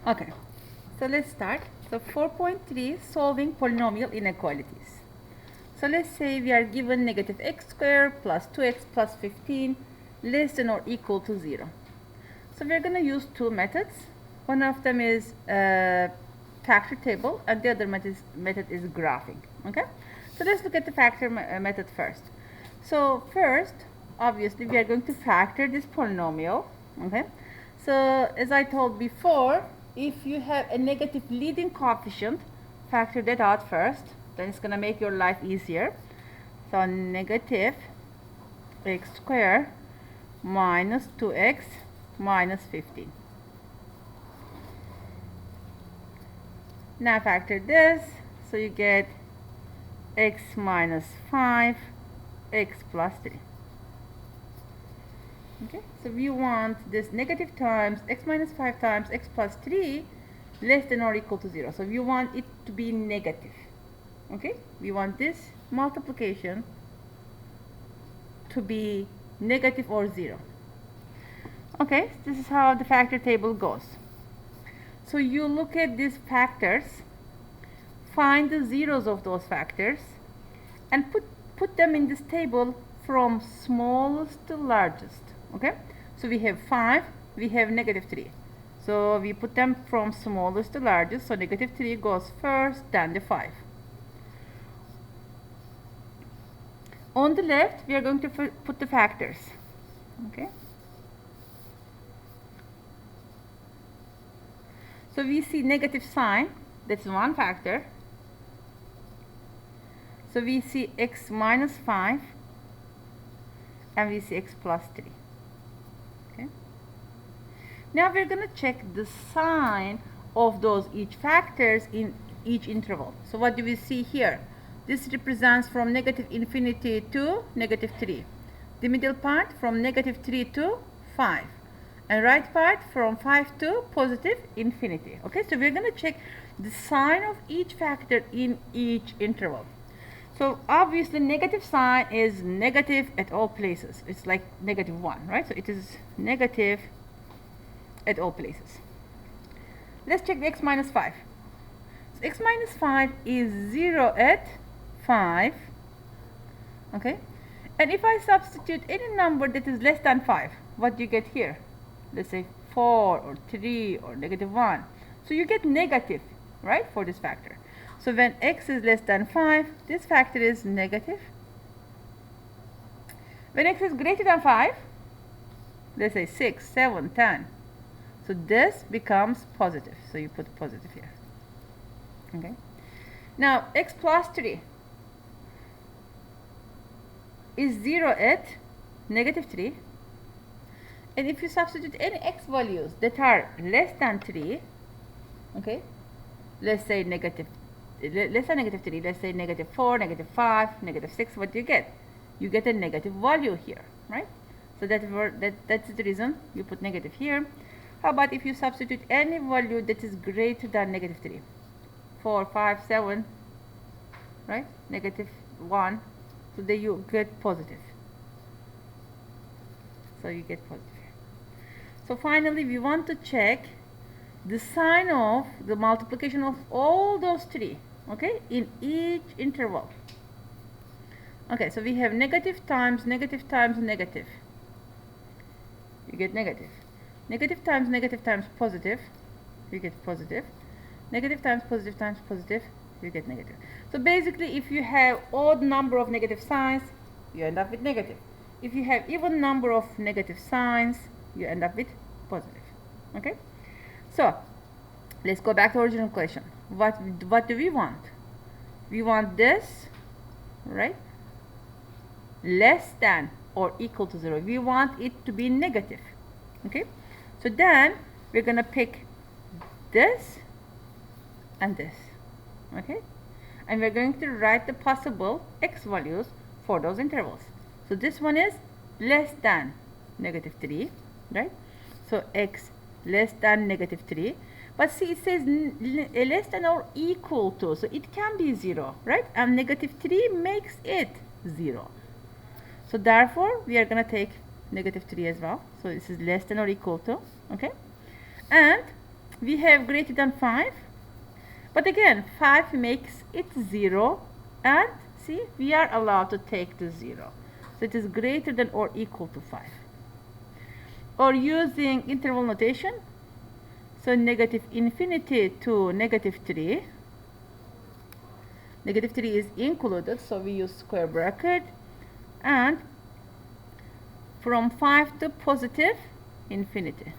Okay, so let's start. So 4.3, solving polynomial inequalities. So let's say we are given negative x squared plus 2x plus 15 less than or equal to 0. So we're going to use two methods. One of them is factor table, and the other method is graphing. Okay, so let's look at the factor method first. So first, obviously, we are going to factor this polynomial. Okay, so as I told before, if you have a negative leading coefficient, factor that out first. Then it's going to make your life easier. So negative x squared minus 2x minus 15. Now factor this, so you get x minus 5, x plus 3. Okay, so we want this negative times x minus 5 times x plus 3 less than or equal to 0. So we want it to be negative. Okay, we want this multiplication to be negative or 0. Okay, so this is how the factor table goes. So you look at these factors, find the zeros of those factors, and put them in this table from smallest to largest. Okay, so we have 5, we have negative 3. So we put them from smallest to largest, so negative 3 goes first, then the 5. On the left, we are going to put the factors. Okay. So we see negative sign, that's one factor. So we see x minus 5, and we see x plus 3. Okay. Now we're going to check the sign of those each factors in each interval. So what do we see here? This represents from negative infinity to negative 3. The middle part from negative 3 to 5. And right part from 5 to positive infinity. Okay, so we're going to check the sign of each factor in each interval. So obviously negative sign is negative at all places. It's like negative 1, right? So it is negative at all places. Let's check the x minus 5. So x minus 5 is 0 at 5. Okay, and if I substitute any number that is less than 5, what do you get here? Let's say 4 or 3 or negative 1. So you get negative, right, for this factor. So when x is less than 5, this factor is negative. When x is greater than 5, let's say 6, 7, 10. So this becomes positive. So you put positive here. Okay. Now x plus 3 is 0 at negative 3. And if you substitute any x values that are less than 3, okay, let's say negative 3, let's say negative 4, negative 5, negative 6, what do you get? You get a negative value here, right? So that's the reason you put negative here. How about if you substitute any value that is greater than negative 3? 4, 5, 7, right? Negative 1. So then you get positive. So you get positive. So finally, we want to check the sign of the multiplication of all those three, okay, in each interval. Okay, so we have negative times negative times negative. You get negative. Negative times positive. You get positive. Negative times positive, you get negative. So basically, if you have odd number of negative signs, you end up with negative. If you have even number of negative signs, you end up with positive. Okay, so let's go back to original question. What do we want? We want this, right, less than or equal to 0. We want it to be negative. Okay, so then we're gonna pick this and this. Okay, and we're going to write the possible x values for those intervals. So this one is less than negative 3, right? So x less than negative 3. But see, it says less than or equal to, so it can be 0, right? And negative 3 makes it 0. So therefore, we are going to take negative 3 as well. So this is less than or equal to, okay? And we have greater than 5, but again 5 makes it 0, and see, we are allowed to take the 0, so it is greater than or equal to 5. Or using interval notation, so negative infinity to negative 3. Negative 3 is included, so we use square bracket, and from 5 to positive infinity.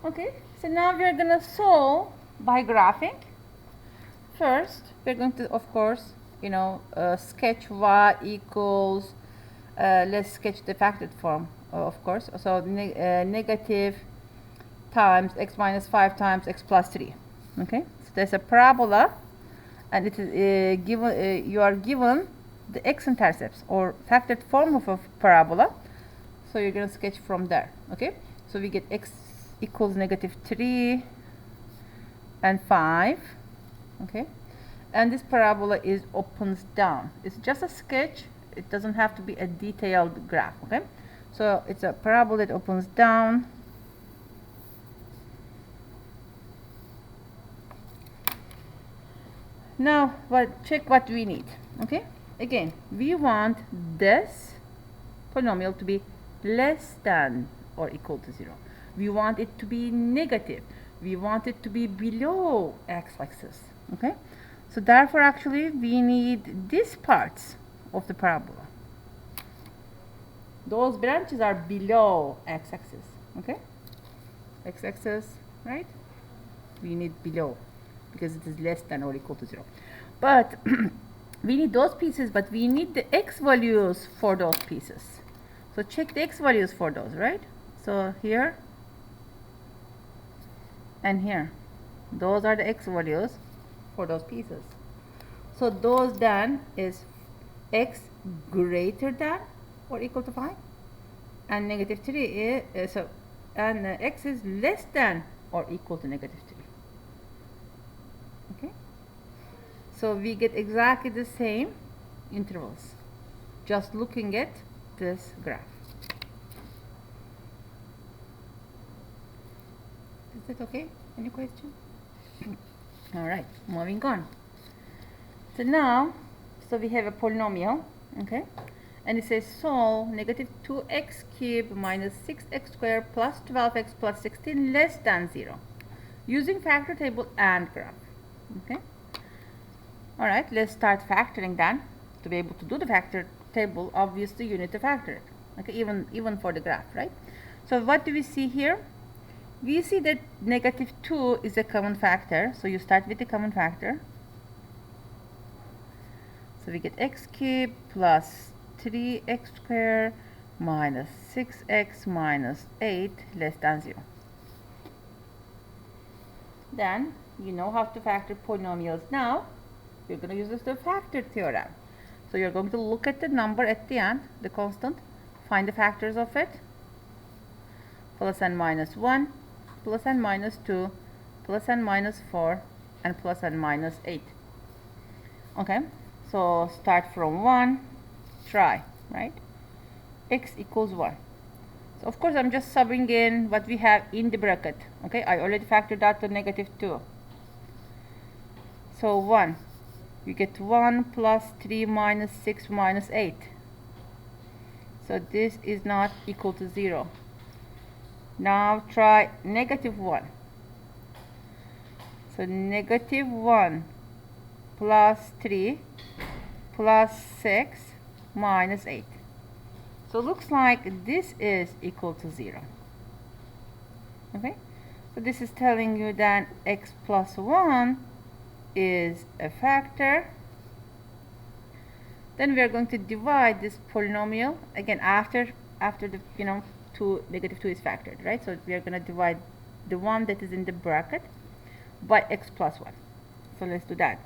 Okay, so now we are going to solve by graphing. First, we're going to, of course, sketch y equals, let's sketch the factored form, of course. So negative times x minus 5 times x plus 3. Okay, so there's a parabola, and it is given. You are given the x-intercepts or factored form of a parabola. So you're going to sketch from there. Okay, so we get x equals negative 3 and 5. Okay, and this parabola is opens down. It's just a sketch. It doesn't have to be a detailed graph. Okay, so it's a parabola that opens down. Now, check what we need. Okay, again, we want this polynomial to be less than or equal to 0. We want it to be negative. We want it to be below x-axis. Okay, so therefore actually we need these parts of the parabola. Those branches are below x-axis. Okay, x-axis, right? We need below, because it is less than or equal to 0. But we need those pieces, but we need the x values for those pieces. So check the x values for those, right? So here and here, those are the x values for those pieces. So those then is x greater than or equal to 5, and negative 3 is x is less than or equal to negative 3. Okay, so we get exactly the same intervals just looking at this graph. Is that okay? Any question? All right, moving on. So now, we have a polynomial, okay, and it says solve negative 2x cubed minus 6x squared plus 12x plus 16 less than 0 using factor table and graph. Okay, all right, let's start factoring then. To be able to do the factor table, obviously you need to factor it. Okay, even for the graph, right? So what do we see here? We see that negative 2 is a common factor, so you start with the common factor. So we get x cubed plus 3x squared minus 6x minus 8 less than 0. Then you know how to factor polynomials now. We're going to use the factor theorem. So you're going to look at the number at the end, the constant, find the factors of it, plus and minus 1, plus and minus 2, plus and minus 4, and plus and minus 8. Okay, so start from 1, try, right? X equals 1. So of course I'm just subbing in what we have in the bracket. Okay, I already factored out to negative 2. So 1, you get 1 plus 3 minus 6 minus 8. So this is not equal to 0. Now try negative 1. So negative 1 plus 3 plus 6 minus 8. So looks like this is equal to 0. Okay, so this is telling you that x plus 1 is a factor. Then we are going to divide this polynomial again after the negative 2 is factored, right? So we are going to divide the one that is in the bracket by x plus 1. So let's do that.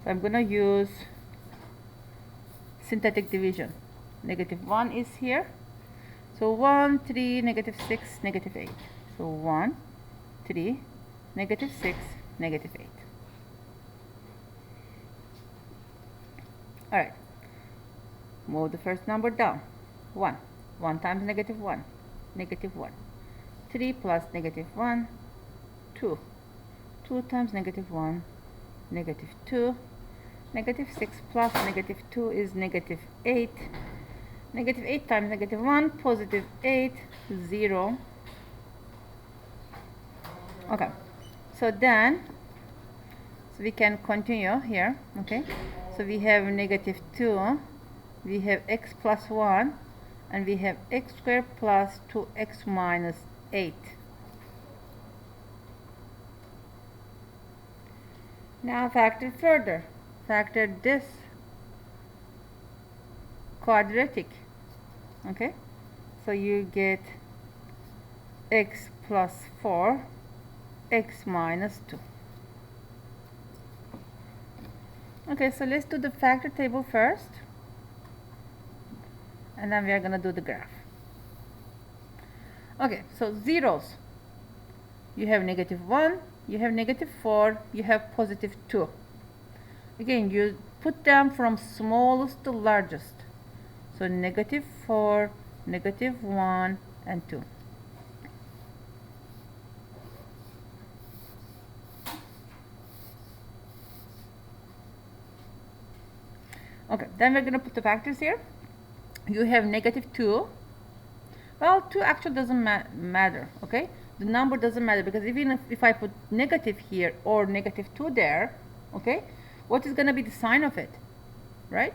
So I'm going to use synthetic division. Negative 1 is here. So 1, 3, negative 6, negative 8. So 1, 3, negative 6, negative 8. Alright. Move the first number down. 1. 1 times negative 1, negative 1. 3 plus negative 1, 2. 2 times negative 1, negative 2. Negative 6 plus negative 2 is negative 8. Negative 8 times negative 1, positive 8, 0. Okay, so then, so we can continue here, okay. So we have negative 2, we have x plus 1, and we have x squared plus 2x minus 8. Now factor further. Factor this quadratic, okay. So you get x plus 4, x minus 2. Okay, so let's do the factor table first, and then we are going to do the graph. Okay, so zeros. You have negative 1, you have negative 4, you have positive 2. Again, you put them from smallest to largest. So negative 4, negative 1, and 2. Okay, then we're going to put the factors here. You have negative 2. Well, 2 actually doesn't matter, okay? The number doesn't matter, because even if I put negative here or negative 2 there, okay, what is going to be the sign of it, right?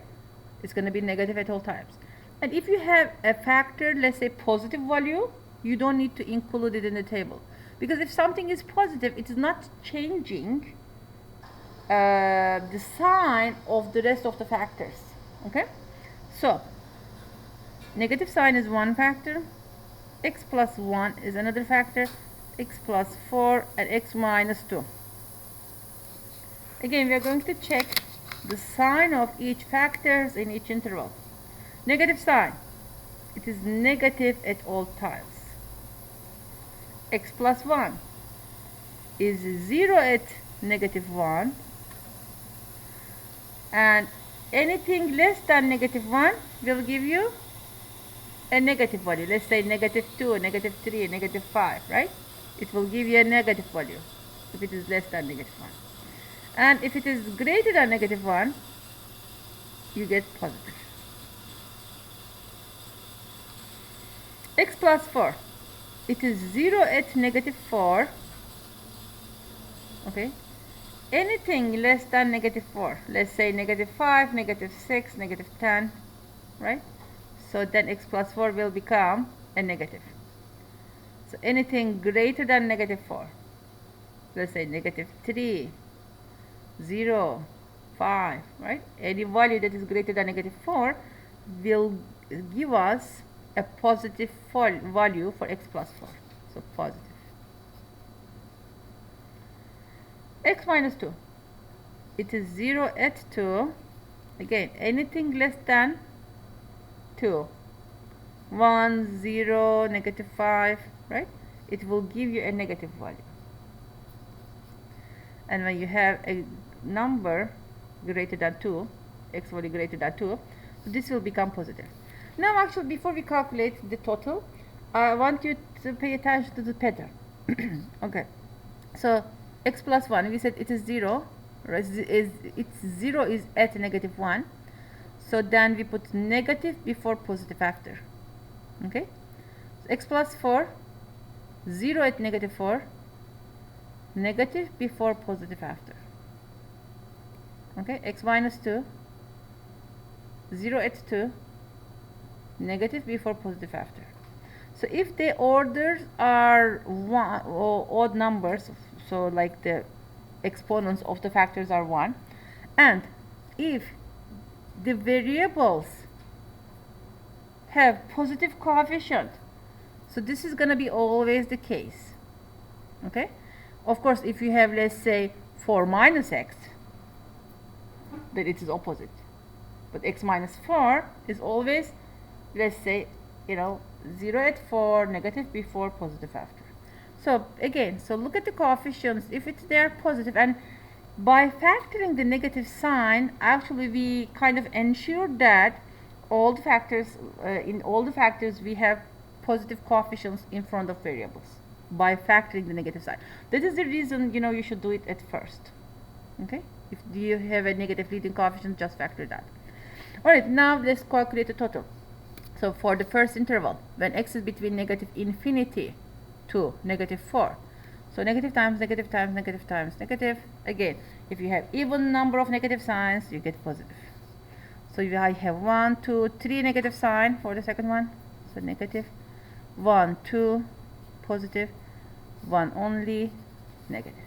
It's going to be negative at all times. And if you have a factor, let's say positive value, you don't need to include it in the table, because if something is positive, it is not changing the sign of the rest of the factors, okay? So negative sign is one factor, x plus 1 is another factor, x plus 4, and x minus 2. Again, we are going to check the sign of each factors in each interval. Negative sign, it is negative at all times. X plus 1 is 0 at negative 1, and anything less than negative 1 will give you a negative value. Let's say negative 2, negative 3, negative 5, right? It will give you a negative value if it is less than negative 1. And if it is greater than negative 1, you get positive. X plus 4, it is 0 at negative 4, okay? Anything less than negative 4, let's say negative 5, negative 6, negative 10, right? So then x plus 4 will become a negative. So anything greater than negative 4, let's say negative 3, 0, 5, right? Any value that is greater than negative 4 will give us a positive value for x plus 4. So positive. X minus 2, it is 0 at 2. Again, anything less than 2, 1, 0, negative 5, right? It will give you a negative value. And when you have a number greater than 2, x value greater than 2, this will become positive. Now actually, before we calculate the total, I want you to pay attention to the pattern. Okay, so x plus 1, we said it is 0, right? It's 0 is at negative 1. So then we put negative before positive after. Okay, so x plus 4, 0 at negative 4, negative before positive after. Okay, x minus 2, 0 at 2, negative before positive after. So if the orders are one or odd numbers, so like the exponents of the factors are 1, and if the variables have positive coefficient, so this is going to be always the case. Okay, of course, if you have, let's say, 4 minus x, then it is opposite. But x minus 4 is always, let's say, 0 at 4, negative before, positive after. So again, so look at the coefficients. If they are positive, and by factoring the negative sign, actually we kind of ensure that all the factors, in all the factors we have positive coefficients in front of variables by factoring the negative side. That is the reason, you know, you should do it at first. Okay, if you have a negative leading coefficient, just factor that. Alright, now let's calculate the total. So for the first interval, when x is between negative infinity to negative 4, so negative times negative times negative times negative, again, if you have even number of negative signs, you get positive. So I have 1, 2, 3 negative sign for the second one, so negative, 1, 2, positive, 1 only, negative.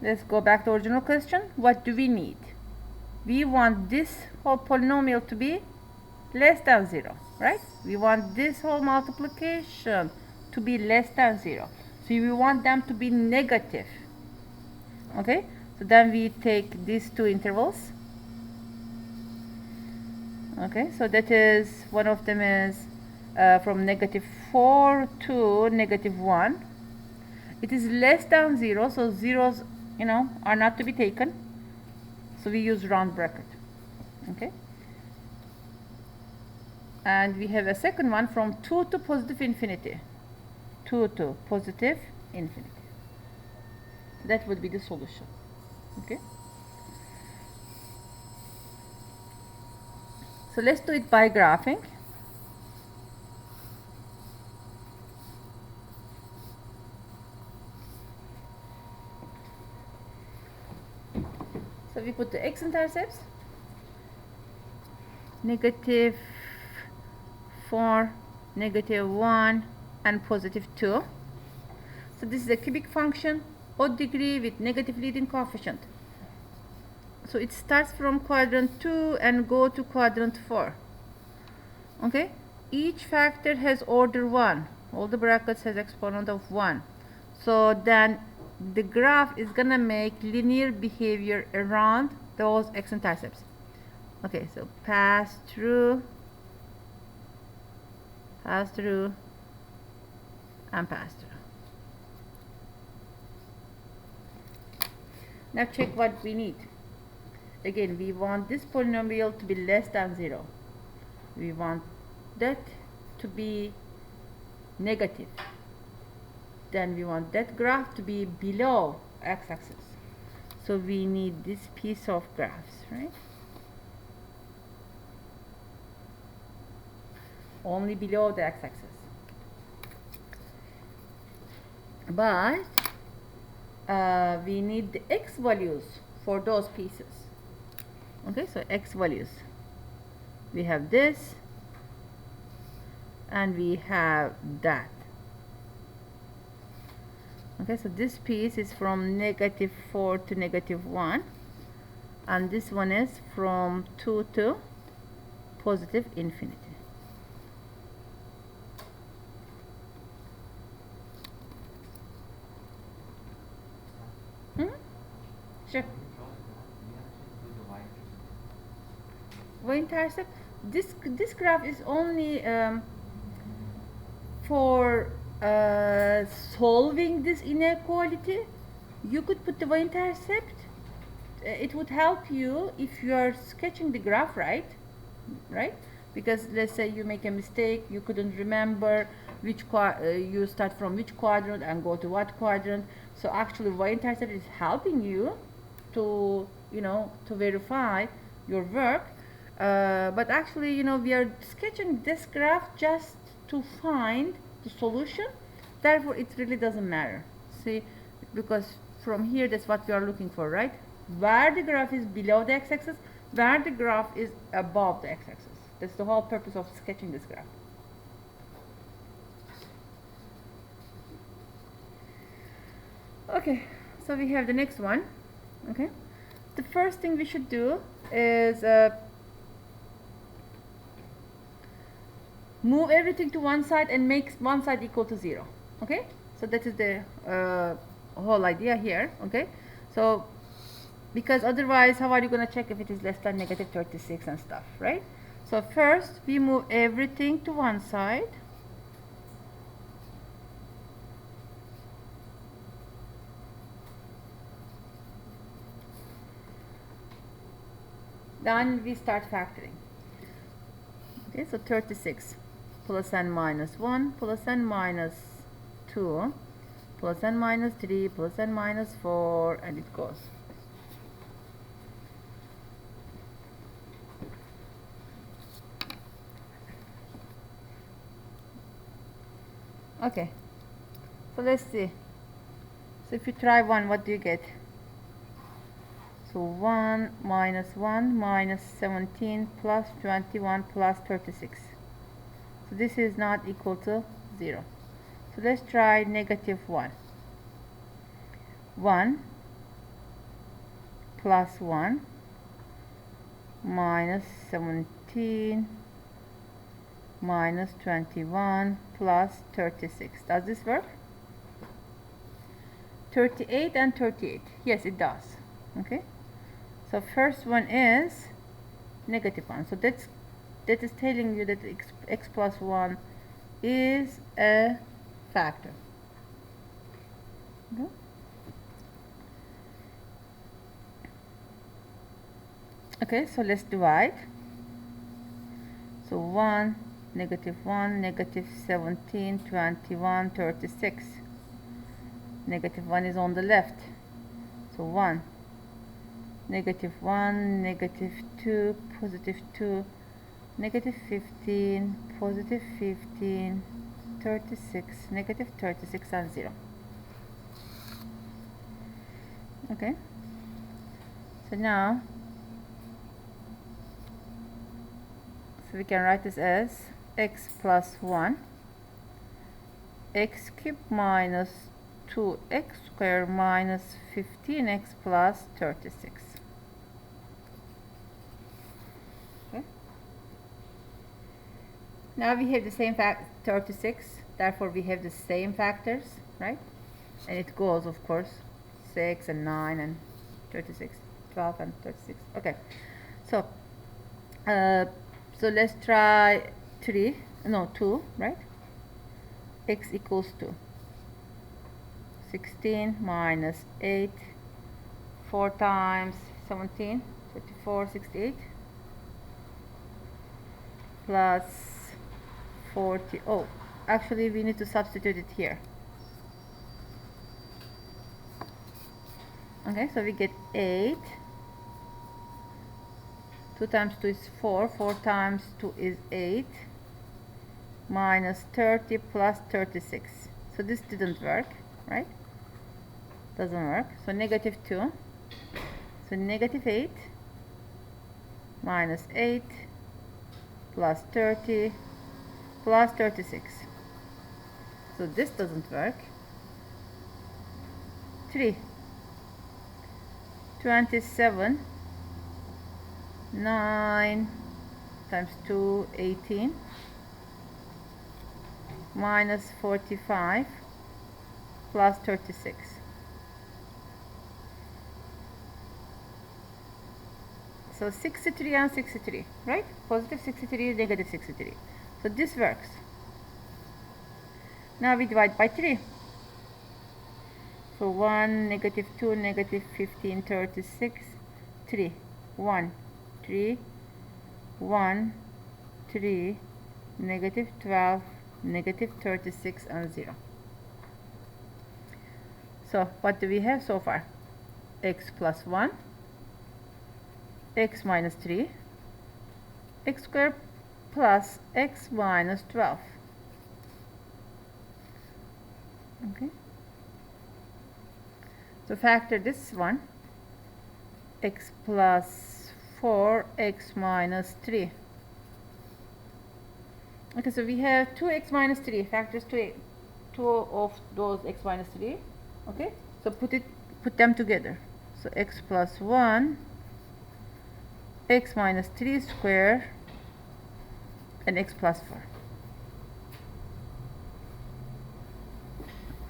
Let's go back to the original question. What do we need? We want this whole polynomial to be less than 0, right? We want this whole multiplication to be less than 0. So we want them to be negative. Okay? So then we take these two intervals. Okay, so that is, one of them is from negative 4 to negative 1. It is less than 0, so zeros, you know, are not to be taken. So we use round bracket. Okay. And we have a second one from 2 to positive infinity. 2 to positive infinity. That would be the solution. Okay. So let's do it by graphing. So we put the x-intercepts, negative 4, negative 1, and positive 2. So this is a cubic function, odd degree with negative leading coefficient. So it starts from quadrant 2 and go to quadrant 4. Okay? Each factor has order 1. All the brackets has exponent of 1. So then the graph is gonna make linear behavior around those x-intercepts. Okay, so pass through, and pass through. Now check what we need. Again, we want this polynomial to be less than 0. We want that to be negative. Then we want that graph to be below x-axis. So we need this piece of graphs, right? Only below the x-axis. But we need the x values for those pieces. Okay, so x values. We have this and we have that. Okay, so this piece is from negative 4 to negative 1, and this one is from 2 to positive infinity. Sure. Y-intercept. This graph is only for solving this inequality. You could put the y-intercept. It would help you if you are sketching the graph right? Because let's say you make a mistake, you couldn't remember which you start from which quadrant and go to what quadrant. So actually y-intercept is helping you to, you know, to verify your work. But actually, you know, we are sketching this graph just to find the solution. Therefore, it really doesn't matter. See, because from here, that's what we are looking for, right? Where the graph is below the x-axis, where the graph is above the x-axis. That's the whole purpose of sketching this graph. Okay, so we have the next one. Okay, the first thing we should do is move everything to one side and make one side equal to 0. Okay, so that is the whole idea here. Okay, so because otherwise how are you going to check if it is less than negative 36 and stuff, right? So first we move everything to one side. Then we start factoring. Okay, so 36 plus n minus 1 plus n minus 2 plus n minus 3 plus n minus 4, and it goes. Okay, so let's see. So if you try 1, what do you get? So 1 minus 17 plus 21 plus 36. So this is not equal to 0. So let's try negative 1. 1 plus 1 minus 17 minus 21 plus 36. Does this work? 38 and 38. Yes, it does. Okay. So first one is negative 1. So that is telling you that x plus 1 is a factor. Okay. Okay, so let's divide. So 1, negative 17, 21, 36. Negative 1 is on the left. So 1, negative 1, negative 2, positive 2, negative 15, positive 15, 36, negative 36, and 0. Okay. So now, so we can write this as x plus 1, x cubed minus 2x squared minus 15x plus 36. Okay. Now we have the same 36, therefore we have the same factors, right? And it goes, of course, 6 and 9 and 36, 12 and 36. Okay, so so let's try 2, right? X equals 2. 16 minus 8, 4 times 17, 34, 68, plus 40. Oh, actually we need to substitute it here. Okay, so we get 8. 2 times 2 is 4. 4 times 2 is 8. Minus 30 plus 36. So this didn't work, right? Doesn't work. So negative 2. So negative 8 minus 8 plus 30 plus 36. So this doesn't work. 3. 27. 9 times 2, 18. Minus 45 plus 36. So 63 and 63, right? Positive 63 is negative 63. So this works. Now we divide by 3. So 1, negative 2, negative 15, 36, 3. 1, 3, 1, 3, negative 12, negative 36, and 0. So what do we have so far? X plus 1, x minus 3, x squared plus x minus 12. Okay. So factor this one, x plus 4, x minus 3. Okay, so we have 2x minus 3, factors 2 of those x minus 3. Okay, so put them together. So x plus 1, x minus 3 squared, and x plus 4.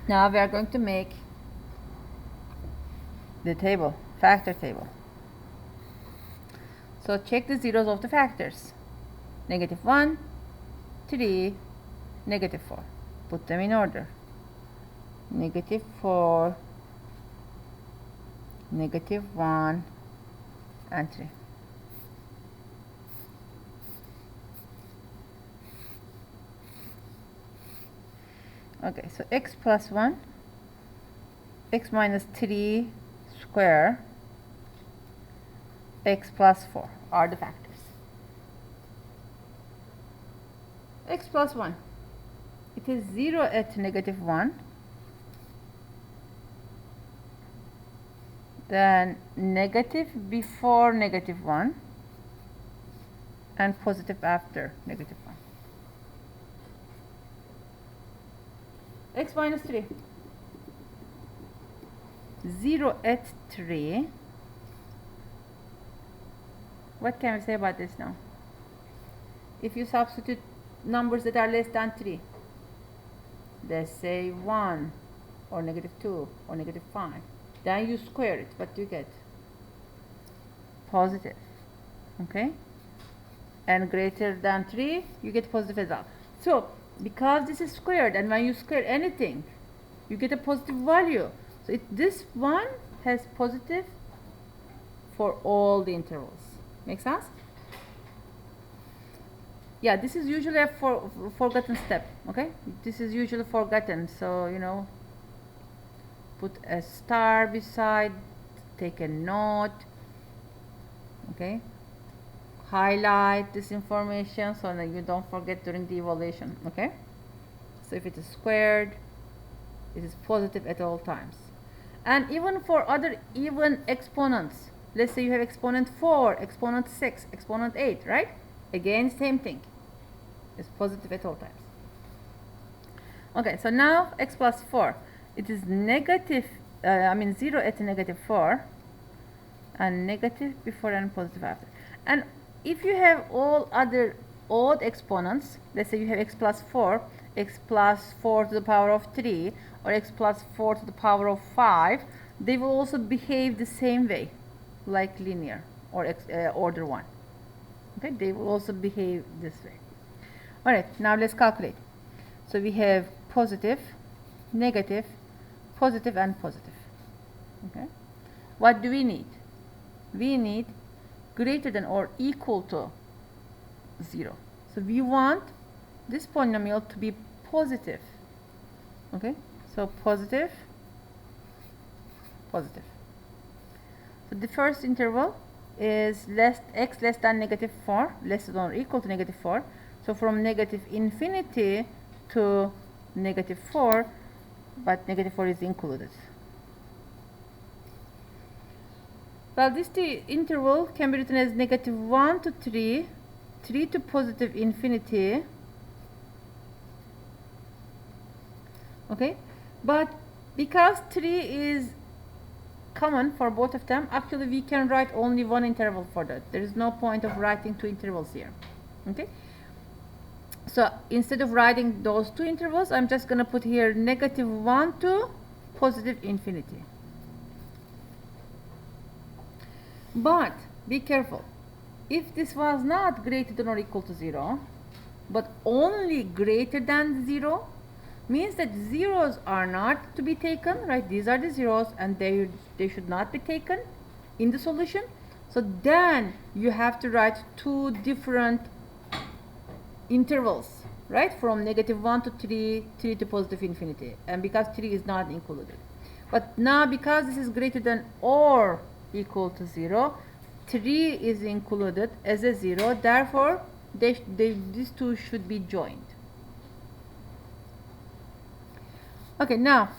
Now we are going to make the table, factor table. So check the zeros of the factors. Negative 1, 3, negative 4. Put them in order. Negative 4, negative 1, and 3. Okay, so x plus 1, x minus 3 square, x plus 4 are the factors. X plus 1, it is 0 at negative 1, then negative before negative 1, and positive after negative 1. X minus 3, 0 at 3. What can we say about this now? If you substitute numbers that are less than 3, let's say 1 or negative 2 or negative 5, then you square it. What do you get? Positive. Okay? And greater than 3, you get positive as well. So, because this is squared, and when you square anything, you get a positive value. So, this one has positive for all the intervals. Make sense? Yeah, this is usually a forgotten step. Okay? This is usually forgotten. So, you know, put a star beside, take a note. Okay? Highlight this information so that you don't forget during the evaluation. Okay? So if it is squared, it is positive at all times. And even for other even exponents, let's say you have exponent 4, exponent 6, exponent 8, right? Again, same thing. It's positive at all times. Okay, so now x plus 4, it is negative, 0 at negative 4, and negative before and positive after. And if you have all other odd exponents, let's say you have x plus 4 to the power of 3, or x plus 4 to the power of 5, they will also behave the same way, like linear or order 1. Okay, they will also behave this way. Alright, now let's calculate. So we have positive, negative, positive, and positive. Okay, what do we need? We need greater than or equal to 0. So we want this polynomial to be positive. Okay, so positive, positive. So the first interval is x less than negative 4, less than or equal to negative 4. So from negative infinity to negative 4, but negative 4 is included. Well, this interval can be written as negative 1 to 3, 3 to positive infinity. Okay, but because 3 is common for both of them, actually we can write only one interval for that. There is no point of writing two intervals here. Okay, so instead of writing those two intervals, I'm just going to put here negative 1 to positive infinity. But be careful, if this was not greater than or equal to 0, but only greater than 0, means that zeros are not to be taken, right? These are the zeros, and they should not be taken in the solution. So then you have to write two different intervals, right? From negative 1 to 3, 3 to positive infinity, and because 3 is not included. But now because this is greater than or equal to 0, 3 is included as a 0, therefore these two should be joined. Okay, now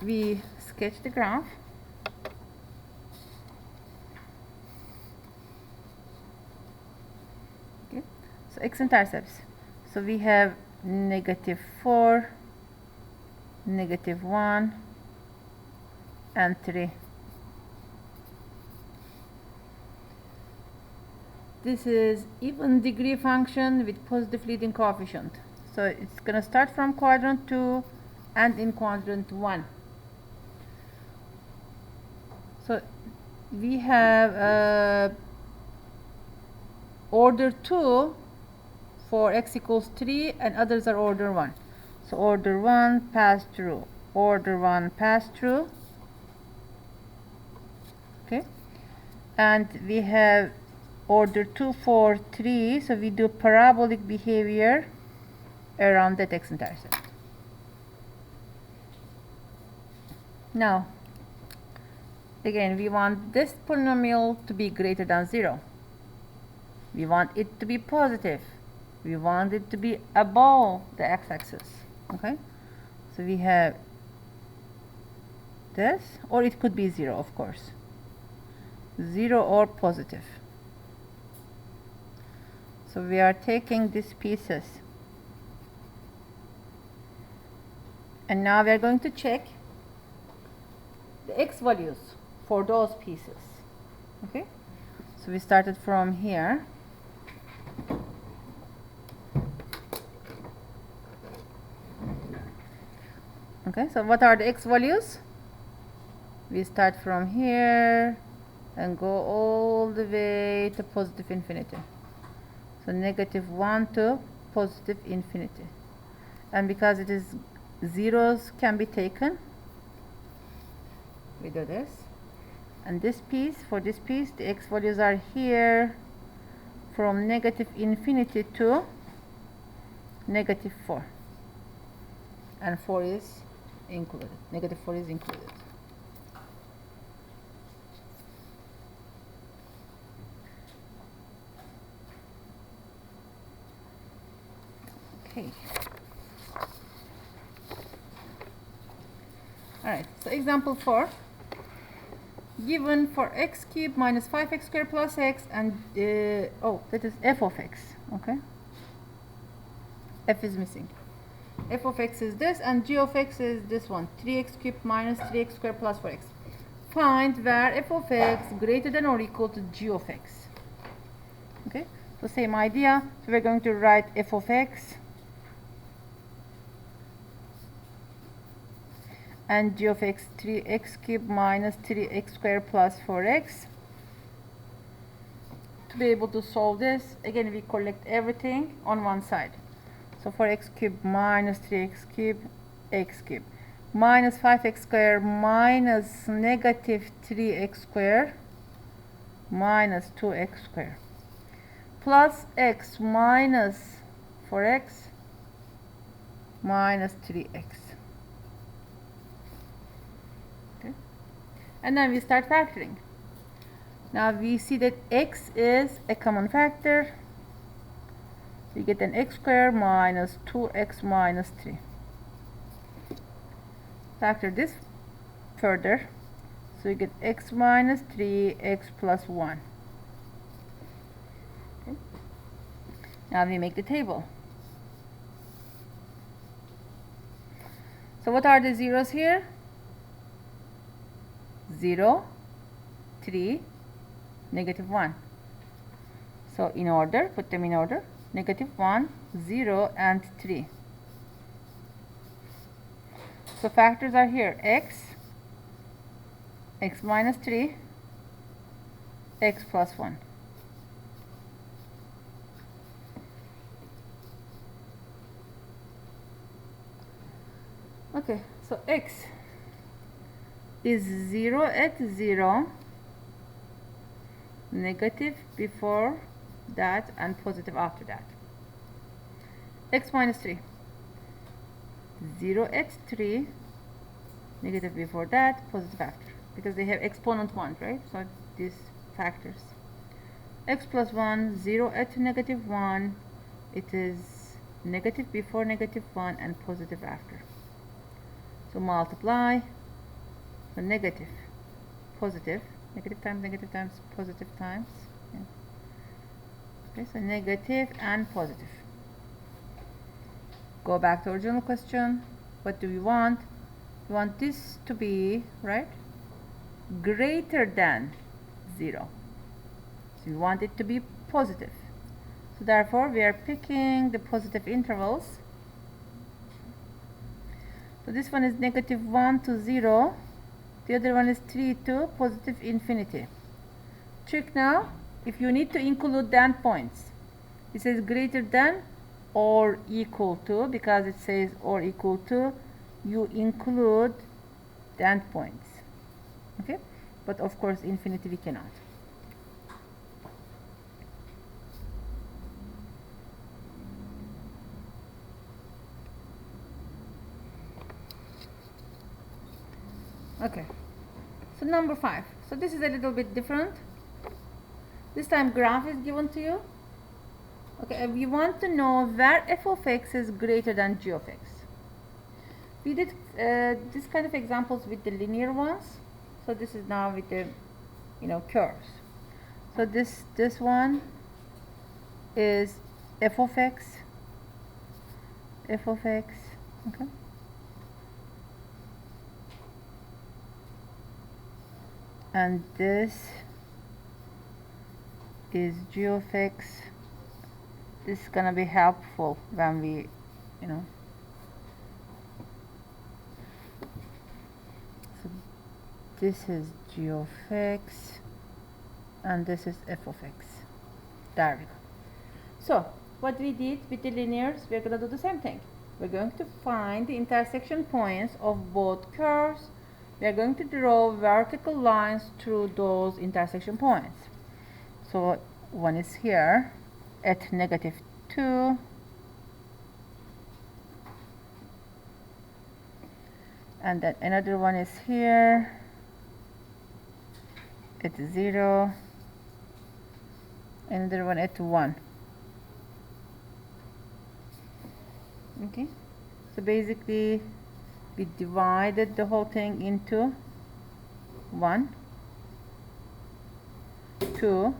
we sketch the graph. Okay, so x-intercepts. So we have negative 4, negative 1, and 3. This is even degree function with positive leading coefficient. So it's going to start from quadrant 2 and in quadrant 1. So we have order 2 for x equals 3, and others are order 1. So order 1 pass through, order 1 pass through. Okay, and we have order 2 for 3, so we do parabolic behavior around that x-intercept. Now, again, we want this polynomial to be greater than 0. We want it to be positive. We want it to be above the x-axis. Okay? So we have this, or it could be 0, of course. 0 or positive. So we are taking these pieces. And now we are going to check the x values for those pieces. Okay? So we started from here. Okay, so what are the x values? We start from here and go all the way to positive infinity. So -1 to positive infinity. And because it is zeros can be taken, we do this. And this piece, for this piece, the x values are here from -infinity to -4. And 4 is included. -4 is included. Okay. Alright, so example 4. Given for x cubed minus 5x squared plus x and that is f of x. Okay, f is missing. F of x is this and g of x is this one, 3x cubed minus 3x squared plus 4x. Find where f of x greater than or equal to g of x. Okay, so same idea. So we're going to write f of x and g of x, 3x cubed minus 3x squared plus 4x. To be able to solve this, again we collect everything on one side. So 4x cubed minus 3x cubed, x cubed, minus 5x squared minus negative 3x squared minus 2x squared plus x minus 4x minus 3x. And then we start factoring. Now we see that x is a common factor. We get an x squared minus 2x minus 3. Factor this further. So we get x minus 3, x plus 1. Okay. Now we make the table. So what are the zeros here? 0, 3, -1. So in order, put them in order. -1, 0, and 3. So factors are here. X minus 3, x plus 1. Okay, so x is 0 at 0, negative before that and positive after that. X minus 3, 0 at 3, negative before that, positive after, because they have exponent 1, right? So these factors. X plus 1, 0 at -1, it is negative before -1 and positive after. So multiply. So negative, positive, negative times, positive times. Yeah. Okay, so negative and positive. Go back to original question. What do we want? We want this to be, right, greater than 0. So we want it to be positive. So therefore, we are picking the positive intervals. So this one is -1 to 0. The other one is 3 to positive infinity. Check now if you need to include the endpoints. It says greater than or equal to, because it says or equal to, you include the endpoints. Okay? But of course infinity we cannot. Okay, so number 5. So this is a little bit different. This time graph is given to you. Okay, and we want to know where f of x is greater than g of x. We did this kind of examples with the linear ones. So this is now with the curves. So this one is f of x, okay, and this is g of x. This is gonna be helpful when we so this is g of x and this is f of x. There we go. So what we did with the linears, we're gonna do the same thing. We're going to find the intersection points of both curves. We are going to draw vertical lines through those intersection points. So one is here at -2, and then another one is here at 0, another one at 1. Okay, so basically we divided the whole thing into 1, 2,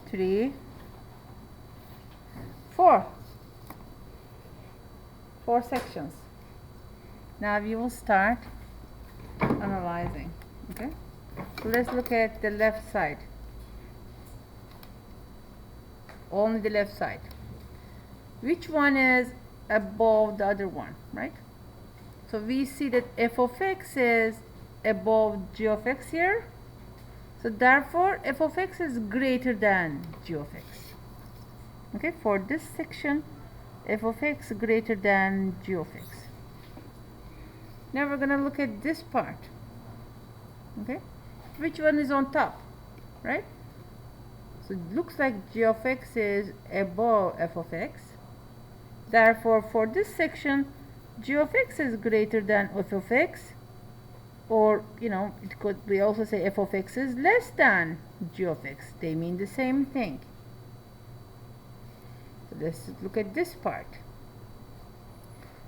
3, 4 sections. Now we will start analyzing. Okay, so let's look at the left side, only the left side. Which one is above the other one, right? So we see that f of x is above g of x here. So therefore f of x is greater than g of x. Okay, for this section f of x greater than g of x. Now we're gonna look at this part. Okay, which one is on top, right? So it looks like g of x is above f of x. Therefore for this section g of x is greater than f of x, or it could we also say f of x is less than g of x. They mean the same thing. So let's look at this part.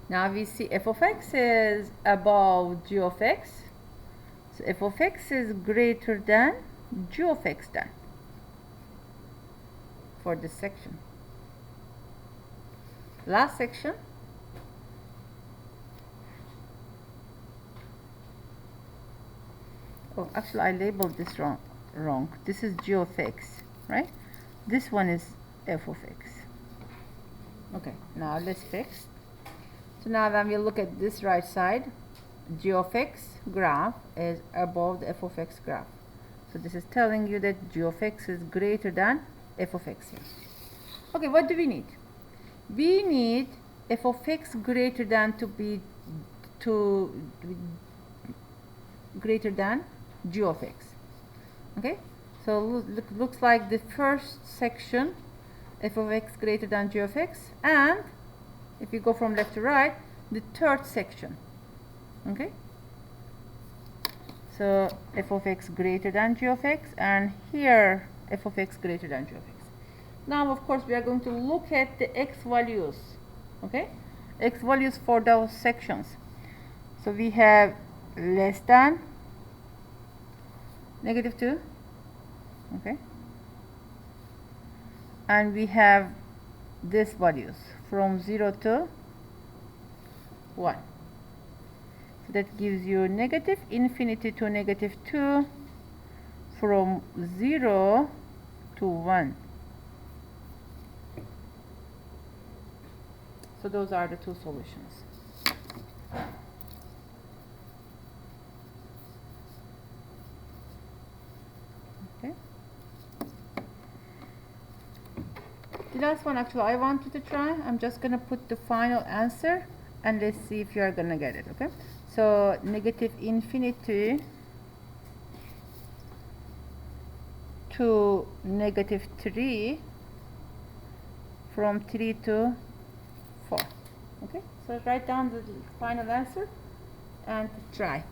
Now we see f of x is above g of x, so f of x is greater than g of x then for this section. Last section, oh actually I labeled this wrong. This is g of x, right? This one is f of x. Okay, now let's fix. So now when we look at this right side, g of x graph is above the f of x graph. So this is telling you that g of x is greater than f of x here. Okay, what do we need? We need f of x greater than greater than g of x. Okay, so looks like the first section f of x greater than g of x, and if you go from left to right, the third section. Okay, so f of x greater than g of x, and here f of x greater than g of x. Now of course we are going to look at the x values. Okay, x values for those sections. So we have less than -2, okay, and we have these values from 0 to 1. So that gives you -∞ to -2, from 0 to 1. So those are the two solutions. Okay. The last one actually I want you to try. I'm just going to put the final answer and let's see if you are going to get it. Okay. So -∞ to -3, from 3 to 4. Okay, so write down the final answer and try.